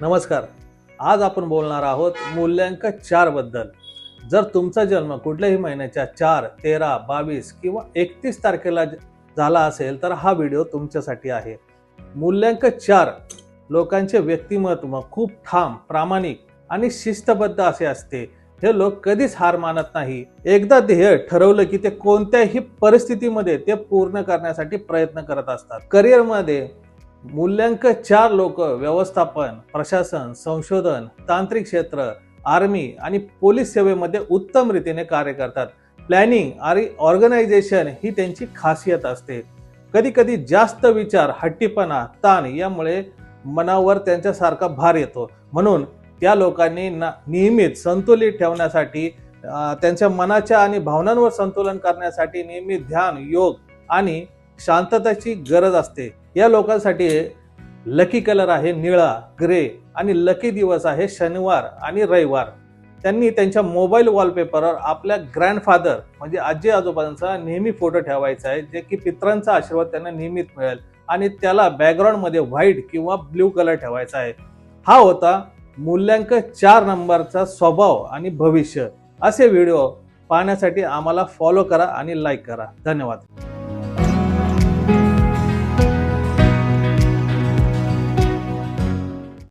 नमस्कार. आज आपण बोलणार आहोत मूल्यांक 4 बद्दल. जर तुमचा जन्म कुठल्याही महिन्याच्या 4, 13, 22 किंवा 31 तारखेला झाला असेल तर हा व्हिडिओ तुमच्यासाठी आहे. मूल्यांक 4 लोकांचे व्यक्तिमत्व खूप ठाम, प्रामाणिक आणि शिस्तबद्ध असे असते. हे लोक कधीच हार मानत नाही. एकदा ध्येय ठरवलं की ते कोणत्याही परिस्थितीमध्ये ते पूर्ण करण्यासाठी प्रयत्न करत असतात. करिअरमध्ये मूल्यांक 4 लोक व्यवस्थापन, प्रशासन, संशोधन, तांत्रिक क्षेत्र, आर्मी आणि पोलीस सेवेमध्ये उत्तम रीतीने कार्य करतात. प्लॅनिंग आणि ऑर्गनायझेशन ही त्यांची खासियत असते. कधी कधी जास्त विचार, हट्टीपणा, ताण यामुळे मनावर त्यांच्यासारखा भार येतो. म्हणून त्या लोकांनी नेहमीच संतुलित ठेवण्यासाठी त्यांच्या मनाच्या आणि भावनांवर संतुलन करण्यासाठी नेहमी ध्यान, योग आणि शांततेची गरज असते. या लोकांसाठी लकी कलर आहे निळा, ग्रे आणि लकी दिवस आहे शनिवार आणि रविवार. त्यांनी त्यांच्या मोबाईल वॉलपेपरवर आपल्या ग्रँडफादर म्हणजे आजी आजोबांचा नेहमी फोटो ठेवायचा आहे, जे की पितरांचा आशीर्वाद त्यांना नेहमीच मिळेल. आणि त्याला बॅकग्राऊंडमध्ये व्हाईट किंवा ब्ल्यू कलर ठेवायचा आहे. हा होता मूल्यांक 4 नंबरचा स्वभाव आणि भविष्य. असे व्हिडिओ पाहण्यासाठी आम्हाला फॉलो करा आणि लाईक करा. धन्यवाद.